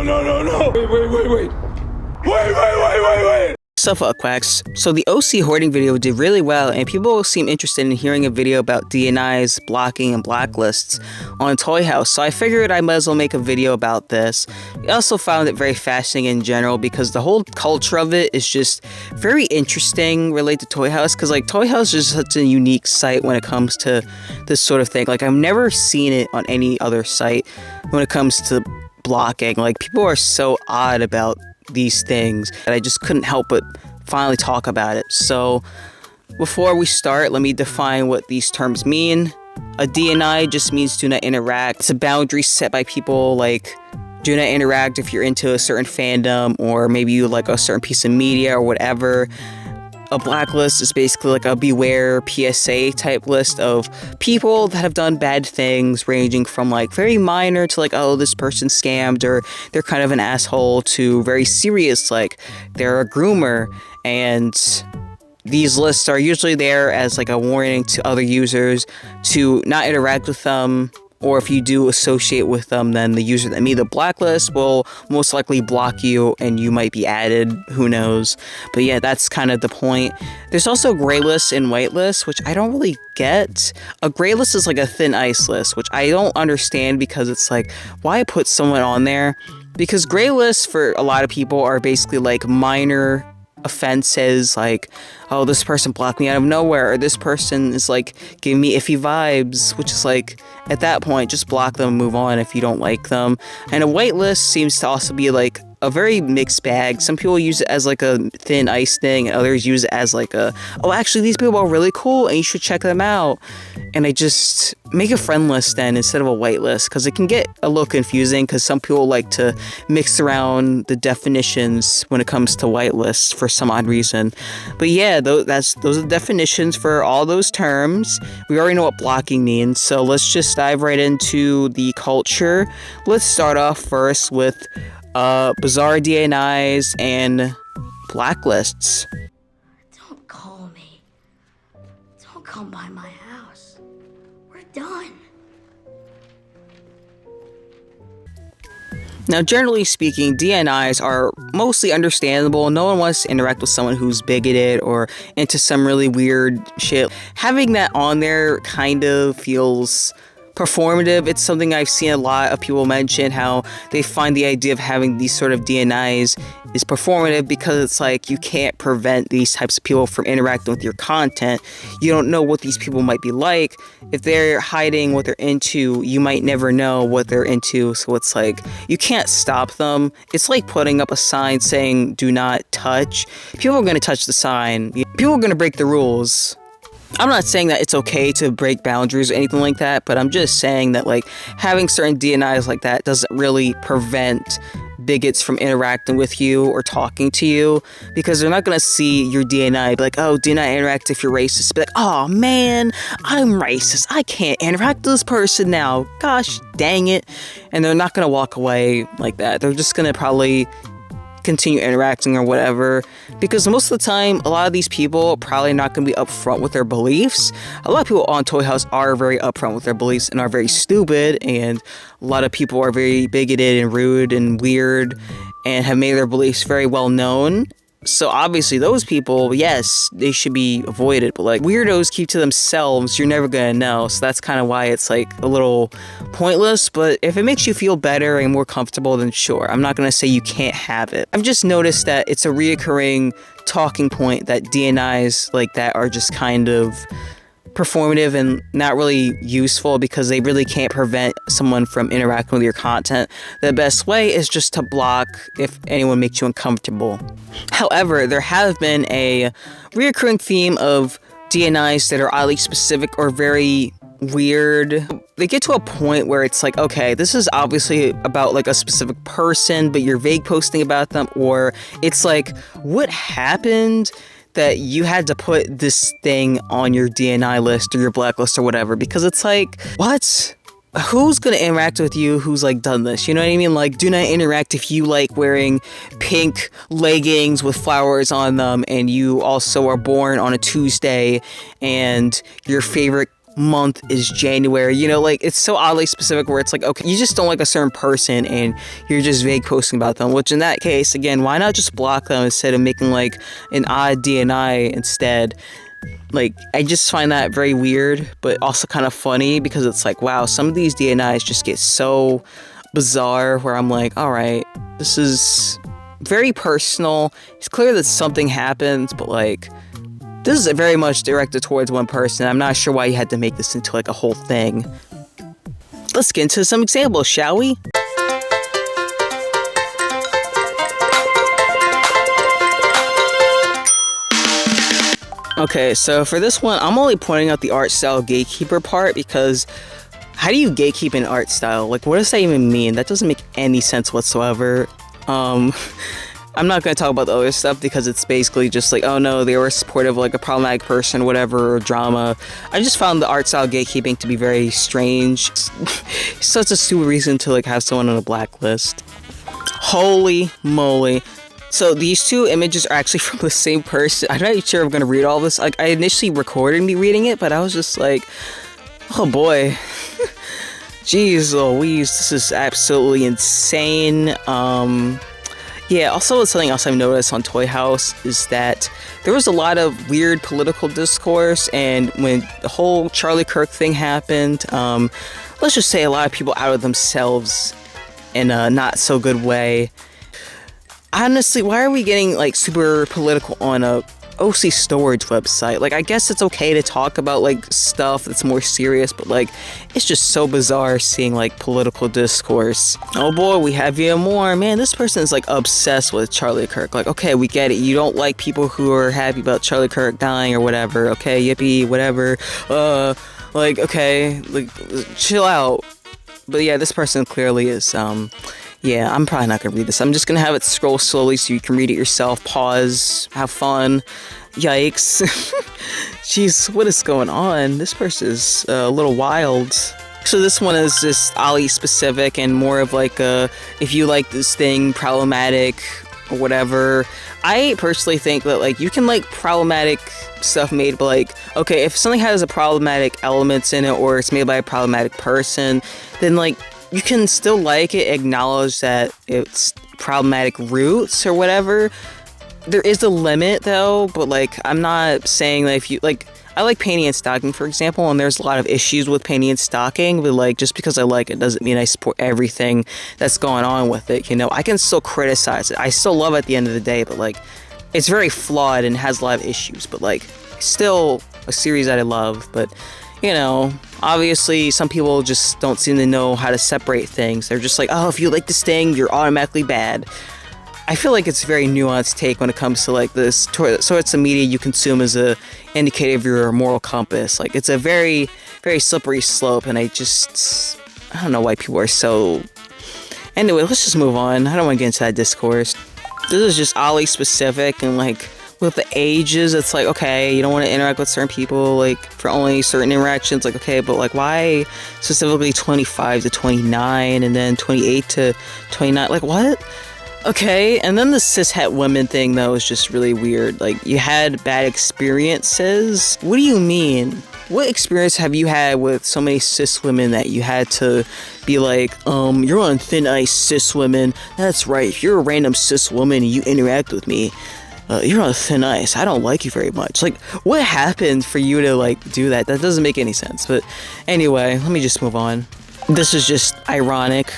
no. Wait. So fuck quacks. So the OC hoarding video did really well, and people seem interested in hearing a video about DNIs, blocking, and blacklists on Toyhouse, so I figured I might as well make a video about this. I also found it very fascinating in general because the whole culture of it is just very interesting related to Toyhouse, because like Toyhouse is such a unique site when it comes to this sort of thing. Like I've never seen it on any other site when it comes to blocking. Like people are so odd about these things that I just couldn't help but finally talk about it. So before we start, let me define what these terms mean. A DNI just means do not interact. It's a boundary set by people, like do not interact if you're into a certain fandom, or maybe you like a certain piece of media or whatever. A blacklist is basically like a beware PSA type list of people that have done bad things, ranging from like very minor to like, oh, this person scammed or they're kind of an asshole, to very serious, like they're a groomer. And these lists are usually there as like a warning to other users to not interact with them, or if you do associate with them, then the user that made the blacklist will most likely block you and you might be added, who knows. But yeah, that's kind of the point. There's also gray lists and white lists, which I don't really get. A gray list is like a thin ice list, which I don't understand, because it's like, why put someone on there? Because gray lists for a lot of people are basically like minor offenses, like, oh, this person blocked me out of nowhere, or this person is like giving me iffy vibes, which is like, at that point, just block them and move on if you don't like them. And a whitelist seems to also be like a very mixed bag. Some people use it as like a thin ice thing, and others use it as like a, oh, actually these people are really cool and you should check them out. And I just make a friend list then instead of a whitelist, because it can get a little confusing, because some people like to mix around the definitions when it comes to whitelists for some odd reason. But yeah, those are the definitions for all those terms. We already know what blocking means, so let's just dive right into the culture. Let's start off first with bizarre DNIs and blacklists. Don't call me. Don't come by my house. We're done. Now, generally speaking, DNIs are mostly understandable. No one wants to interact with someone who's bigoted or into some really weird shit. Having that on there kind of feels performative. It's something I've seen a lot of people mention, how they find the idea of having these sort of DNIs is performative, because it's like you can't prevent these types of people from interacting with your content. You don't know what these people might be like. If they're hiding what they're into, you might never know what they're into, so it's like you can't stop them. It's like putting up a sign saying do not touch. People are going to touch the sign. People are going to break the rules. I'm not saying that it's okay to break boundaries or anything like that, but I'm just saying that like having certain DNIs like that doesn't really prevent bigots from interacting with you or talking to you, because they're not going to see your DNI be like, oh, do not interact if you're racist. Be like, oh man, I'm racist, I can't interact with this person now, gosh dang it. And they're not going to walk away like that. They're just going to probably continue interacting or whatever, because most of the time a lot of these people are probably not going to be upfront with their beliefs. A lot of people on Toyhouse are very upfront with their beliefs and are very stupid, and a lot of people are very bigoted and rude and weird and have made their beliefs very well known. So obviously those people, yes, they should be avoided, but like weirdos keep to themselves, you're never gonna know. So that's kind of why it's like a little pointless. But if it makes you feel better and more comfortable, then sure, I'm not gonna say you can't have it. I've just noticed that it's a reoccurring talking point that DNIs like that are just kind of performative and not really useful, because they really can't prevent someone from interacting with your content. The best way is just to block if anyone makes you uncomfortable. However, there have been a reoccurring theme of DNIs that are oddly specific or very weird. They get to a point where it's like, okay, this is obviously about like a specific person, but you're vague posting about them, or it's like, what happened that you had to put this thing on your DNI list or your blacklist or whatever, because it's like, what? Who's gonna interact with you who's like done this? You know what I mean? Like, do not interact if you like wearing pink leggings with flowers on them, and you also are born on a Tuesday, and your favorite month is January. You know, like, it's so oddly specific where it's like, okay, you just don't like a certain person and you're just vague posting about them, which in that case, again, why not just block them instead of making like an odd DNI instead? Like, I just find that very weird, but also kind of funny because it's like, wow, some of these DNIs just get so bizarre where I'm like, all right, this is very personal. It's clear that something happens, but like, this is very much directed towards one person. I'm not sure why you had to make this into like a whole thing. Let's get into some examples, shall we? Okay, so for this one, I'm only pointing out the art style gatekeeper part because how do you gatekeep an art style? Like, what does that even mean? That doesn't make any sense whatsoever. I'm not going to talk about the other stuff because it's basically just like, oh no, they were supportive of like a problematic person, whatever, or drama. I just found the art style gatekeeping to be very strange. It's such a stupid reason to like have someone on a blacklist. Holy moly. So these two images are actually from the same person. I'm not sure I'm going to read all this. Like, I initially recorded me reading it, but I was just like, oh boy. Jeez Louise, this is absolutely insane. Yeah, also something else I've noticed on Toyhouse is that there was a lot of weird political discourse, and when the whole Charlie Kirk thing happened, let's just say a lot of people outed themselves in a not so good way. Honestly, why are we getting like super political on a OC storage website? Like, I guess it's okay to talk about like stuff that's more serious, but like, it's just so bizarre seeing like political discourse. Oh boy, we have even more. Man, this person is like obsessed with Charlie Kirk. Like, okay, we get it. You don't like people who are happy about Charlie Kirk dying or whatever. Okay, yippee, whatever. Like, okay, like, chill out. But yeah, this person clearly is, yeah, I'm probably not going to read this. I'm just going to have it scroll slowly so you can read it yourself. Pause. Have fun. Yikes. Jeez, what is going on? This person is a little wild. So this one is just Ali specific and more of like a, if you like this thing, problematic or whatever. I personally think that like you can like problematic stuff made by like, okay, if something has a problematic elements in it or it's made by a problematic person, then like, you can still like it, acknowledge that it's problematic roots or whatever. There is a limit though, but like, I'm not saying that if you like, I like painting and stocking, for example, and there's a lot of issues with painting and stocking, but like, just because I like it doesn't mean I support everything that's going on with it, you know? I can still criticize it. I still love it at the end of the day, but like, it's very flawed and has a lot of issues, but like, still a series that I love, but you know, obviously some people just don't seem to know how to separate things. They're just like, oh, if you like this thing, you're automatically bad. I feel like it's a very nuanced take when it comes to like this sorts of media you consume as a indicator of your moral compass. Like, it's a very, very slippery slope, and I don't know why people are so... Anyway, let's just move on. I don't want to get into that discourse. This is just Ali specific, and like, with the ages, it's like, okay, you don't want to interact with certain people, like, for only certain interactions, like, okay, but like, why specifically 25 to 29 and then 28 to 29? Like, what? Okay, and then the cishet women thing, though, is just really weird. Like, you had bad experiences? What do you mean? What experience have you had with so many cis women that you had to be like, you're on thin ice, cis women? That's right, if you're a random cis woman and you interact with me, you're on thin ice. I don't like you very much. Like, what happened for you to, like, do that? That doesn't make any sense. But anyway, let me just move on. This is just ironic.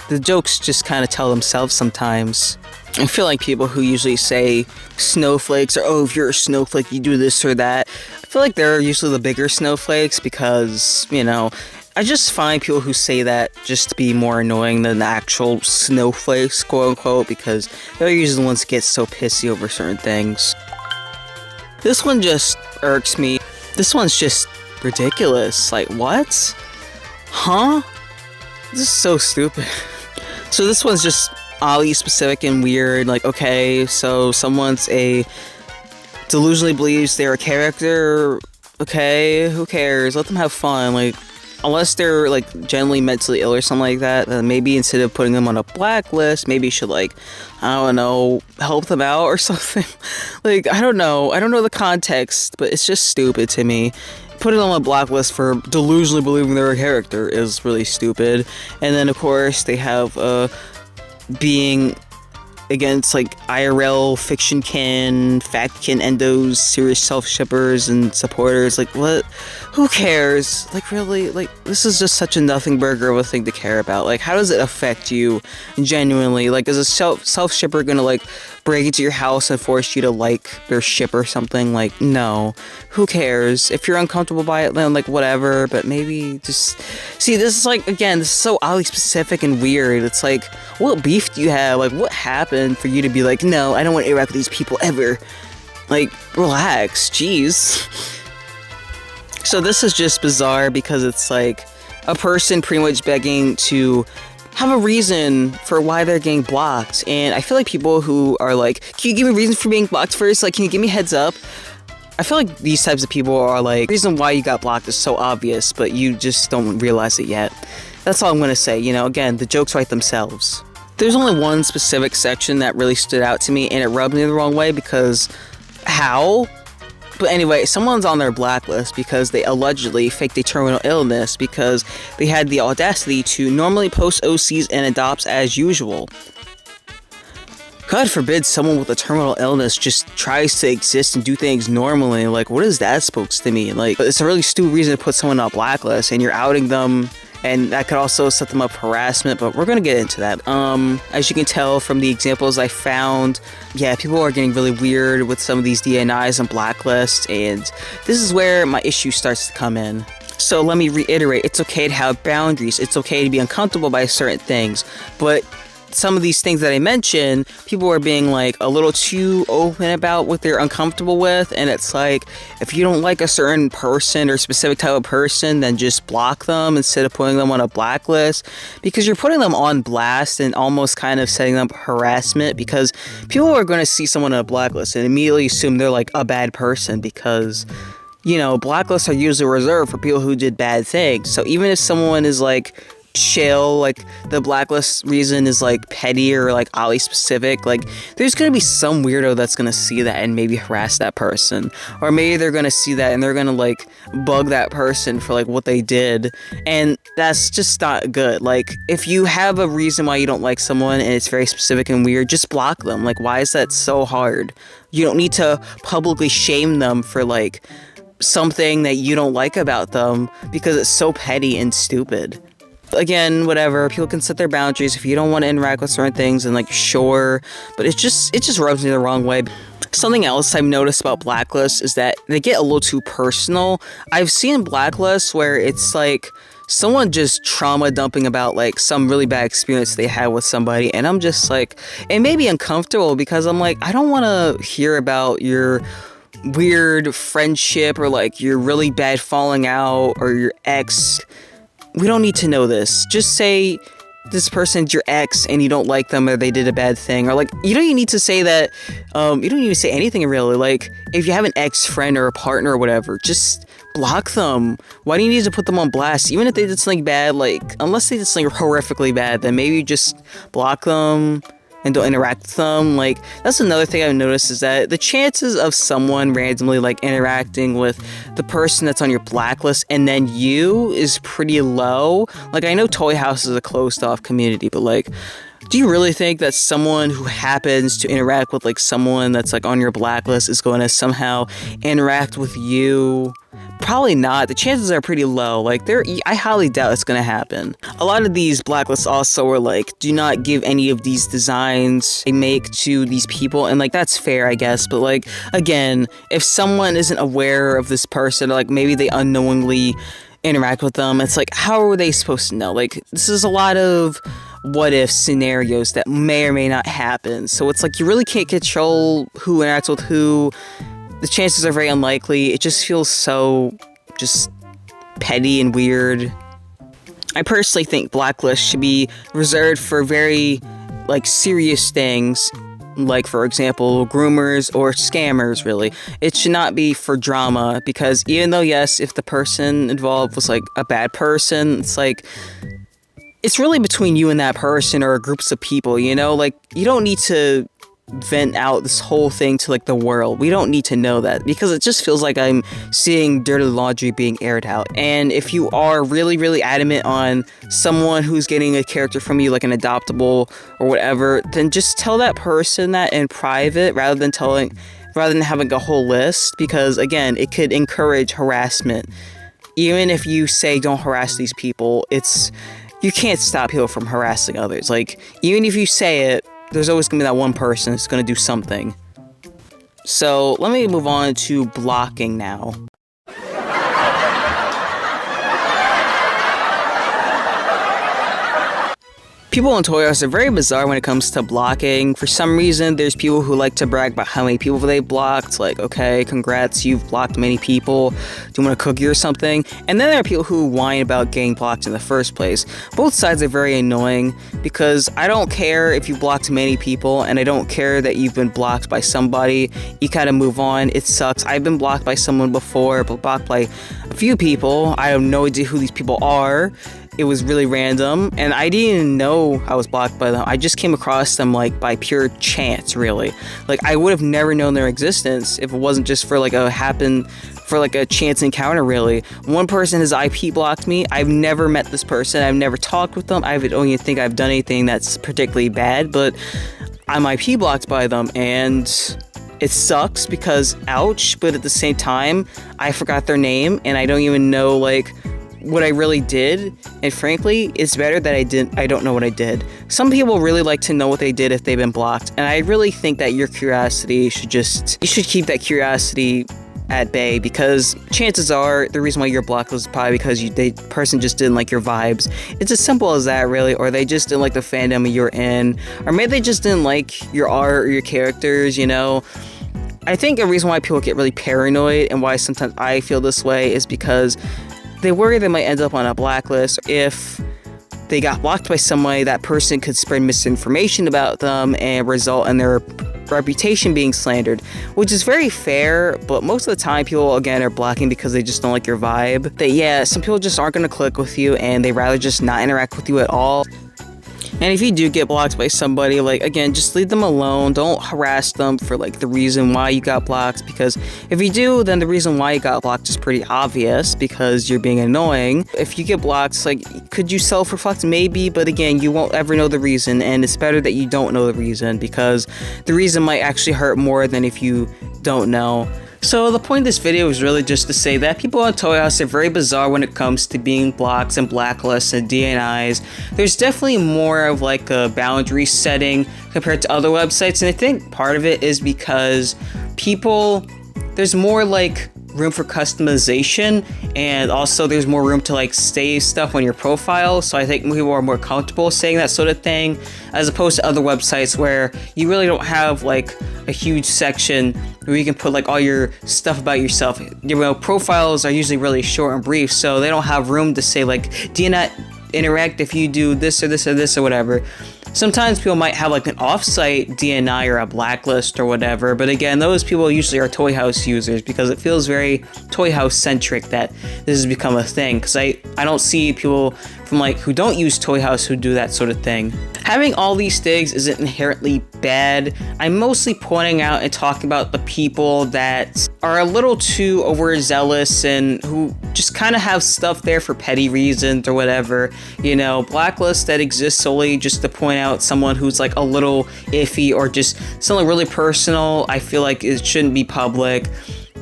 The jokes just kind of tell themselves sometimes. I feel like people who usually say snowflakes or, oh, if you're a snowflake, you do this or that. I feel like they're usually the bigger snowflakes because, you know, I just find people who say that just to be more annoying than the actual snowflakes, quote unquote, because they're usually the ones that get so pissy over certain things. This one just irks me. This one's just ridiculous. Like, what? Huh? This is so stupid. So this one's just Ali specific and weird. Like, okay, so someone's delusionally believes they're a character. Okay, who cares? Let them have fun. Like, unless they're like generally mentally ill or something like that, then maybe instead of putting them on a blacklist, maybe you should, like, I don't know, help them out or something. Like, I don't know the context, but it's just stupid to me. putting them on a blacklist for delusionally believing they're a character is really stupid. And then, of course, they have being against like IRL fiction kin, fact kin, endos, serious self-shippers and supporters. Like, what? Who cares? Like, really? Like, this is just such a nothing burger of a thing to care about. Like, how does it affect you genuinely? Like, is a self-shipper gonna like break into your house and force you to like their ship or something? Like, no. Who cares? If you're uncomfortable by it, then like whatever. But maybe just see. This is like, again, this is so oddly specific and weird. It's like, what beef do you have? Like, what happened for you to be like, no, I don't want to interact with these people ever? Like, relax. Jeez. So this is just bizarre because it's like a person pretty much begging to have a reason for why they're getting blocked. And I feel like people who are like, can you give me reasons for being blocked first? Like, can you give me a heads up? I feel like these types of people are like, the reason why you got blocked is so obvious, but you just don't realize it yet. That's all I'm gonna say. You know, again, the jokes write themselves. There's only one specific section that really stood out to me, and it rubbed me the wrong way because how? But anyway, someone's on their blacklist because they allegedly faked a terminal illness because they had the audacity to normally post OCs and adopts as usual. God forbid someone with a terminal illness just tries to exist and do things normally. Like, what is that supposed to mean? Like, it's a really stupid reason to put someone on a blacklist, and you're outing them, and that could also set them up for harassment, but we're gonna get into that. As you can tell from the examples I found, yeah, people are getting really weird with some of these DNIs and blacklists, and this is where my issue starts to come in. So let me reiterate, it's okay to have boundaries, it's okay to be uncomfortable by certain things, but some of these things that I mentioned, people are being like a little too open about what they're uncomfortable with, and it's like, if you don't like a certain person or specific type of person, then just block them instead of putting them on a blacklist, because you're putting them on blast and almost kind of setting up harassment, because people are going to see someone on a blacklist and immediately assume they're like a bad person, because, you know, blacklists are usually reserved for people who did bad things. So even if someone is like chill, like the blacklist reason is like petty or like oddly specific, like there's gonna be some weirdo that's gonna see that and maybe harass that person, or maybe they're gonna see that and they're gonna like bug that person for like what they did, and that's just not good. Like, if you have a reason why you don't like someone and it's very specific and weird, just block them. Like, why is that so hard? You don't need to publicly shame them for like something that you don't like about them because it's so petty and stupid. Again, whatever, people can set their boundaries. If you don't want to interact with certain things, and like, sure, but it just rubs me the wrong way. Something else I've noticed about blacklists is that they get a little too personal. I've seen blacklists where it's like someone just trauma dumping about like some really bad experience they had with somebody, and I'm just like, it made me uncomfortable because I'm like, I don't want to hear about your weird friendship or like your really bad falling out or your ex. We don't need to know this. Just say this person's your ex and you don't like them or they did a bad thing, or like, you don't even need to say that. You don't need to say anything really. Like, if you have an ex-friend or a partner or whatever, just block them. Why do you need to put them on blast? Even if they did something bad, like, unless they did something horrifically bad, then maybe just block them and don't interact with them. Like, that's another thing I've noticed, is that the chances of someone randomly like interacting with the person that's on your blacklist and then you is pretty low. Like, I know Toyhouse is a closed off community, but like, do you really think that someone who happens to interact with like someone that's like on your blacklist is going to somehow interact with you? Probably not. The chances are pretty low. Like, I highly doubt it's gonna happen. A lot of these blacklists also are like, do not give any of these designs they make to these people, and like, that's fair, I guess, but like, again, if someone isn't aware of this person, or like maybe they unknowingly interact with them, it's like, how are they supposed to know? Like, this is a lot of what if scenarios that may or may not happen, so it's like, you really can't control who interacts with who. The chances are very unlikely. It just feels so just petty and weird. I personally think blacklists should be reserved for very like serious things, like, for example, groomers or scammers, really. It should not be for drama, because even though, yes, if the person involved was like a bad person, it's like, it's really between you and that person or groups of people, you know? Like, you don't need to vent out this whole thing to like the world. We don't need to know that, because it just feels like I'm seeing dirty laundry being aired out. And if you are really, really adamant on someone who's getting a character from you, like an adoptable or whatever, then just tell that person that in private rather than having a whole list, because again, it could encourage harassment. Even if you say don't harass these people, you can't stop people from harassing others. Like, even if you say it, there's always gonna be that one person that's gonna do something. So let me move on to blocking now. People in Toyhouse are very bizarre when it comes to blocking. For some reason, there's people who like to brag about how many people they blocked. Like, okay, congrats, you've blocked many people. Do you want a cookie or something? And then there are people who whine about getting blocked in the first place. Both sides are very annoying, because I don't care if you blocked many people, and I don't care that you've been blocked by somebody. You kind of move on. It sucks. I've been blocked by someone before, but blocked by a few people. I have no idea who these people are. It was really random, and I didn't even know I was blocked by them. I just came across them like by pure chance, really. Like, I would have never known their existence if it wasn't just for like a chance encounter, really. One person has IP blocked me. I've never met this person. I've never talked with them. I don't even think I've done anything that's particularly bad, but I'm IP blocked by them, and it sucks because ouch, but at the same time, I forgot their name, and I don't even know like what I really did, and frankly, it's better that I don't know what I did. Some people really like to know what they did if they've been blocked, and I really think that your curiosity you should keep that curiosity at bay, because chances are the reason why you're blocked was probably because the person just didn't like your vibes. It's as simple as that, really, or they just didn't like the fandom you're in, or maybe they just didn't like your art or your characters, you know? I think a reason why people get really paranoid and why sometimes I feel this way is because they worry they might end up on a blacklist. If they got blocked by somebody, that person could spread misinformation about them and result in their reputation being slandered, which is very fair, but most of the time people, again, are blocking because they just don't like your vibe. That, yeah, some people just aren't going to click with you, and they rather just not interact with you at all. And if you do get blocked by somebody, like, again, just leave them alone. Don't harass them for, like, the reason why you got blocked, because if you do, then the reason why you got blocked is pretty obvious, because you're being annoying. If you get blocked, like, could you self-reflect? Maybe, but again, you won't ever know the reason, and it's better that you don't know the reason, because the reason might actually hurt more than if you don't know. So the point of this video is really just to say that people on Toyhouse are very bizarre when it comes to being blocked and blacklists and DNIs. There's definitely more of like a boundary setting compared to other websites, and I think part of it is because there's more like room for customization, and also there's more room to like save stuff on your profile, so I think people are more comfortable saying that sort of thing, as opposed to other websites where you really don't have like a huge section where you can put like all your stuff about yourself. Profiles are usually really short and brief, so they don't have room to say like, do you not interact if you do this or this or this or whatever. Sometimes people might have like an off-site DNI or a blacklist or whatever, but again, those people usually are Toyhouse users, because it feels very Toyhouse centric that this has become a thing, because I don't see people from like who don't use Toyhouse who do that sort of thing. Having all these things isn't inherently bad. I'm mostly pointing out and talking about the people that are a little too overzealous and who just kind of have stuff there for petty reasons or whatever. You know, blacklists that exist solely just to point out someone who's like a little iffy or just something really personal, I feel like it shouldn't be public.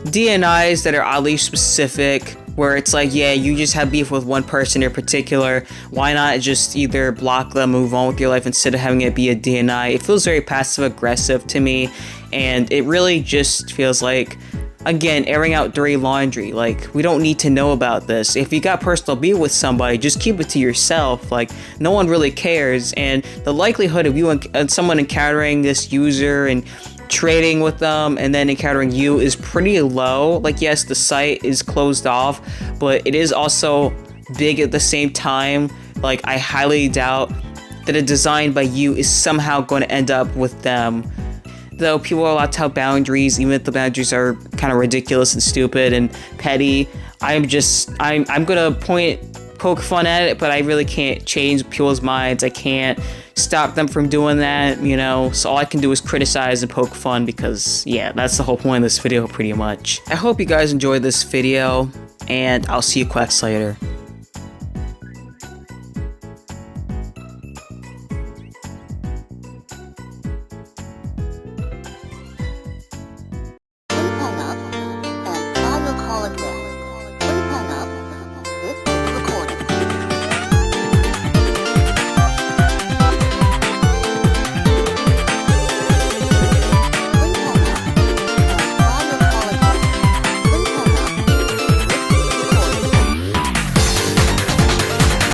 DNIs that are oddly specific, where it's like, yeah, you just have beef with one person in particular, why not just either block them, move on with your life instead of having it be a DNI? It feels very passive aggressive to me, and it really just feels like, again, airing out dirty laundry. Like, we don't need to know about this. If you got personal beef with somebody, just keep it to yourself. Like, no one really cares, and the likelihood of you and someone encountering this user and trading with them and then encountering you is pretty low. Like, yes, the site is closed off, but it is also big at the same time. Like, I highly doubt that a design by you is somehow going to end up with them. Though people are allowed to have boundaries, even if the boundaries are kind of ridiculous and stupid and petty, I'm gonna point poke fun at it, but I really can't change people's minds. I can't stop them from doing that, you know? So all I can do is criticize and poke fun because, yeah, that's the whole point of this video pretty much. I hope you guys enjoyed this video, and I'll see you quacks later.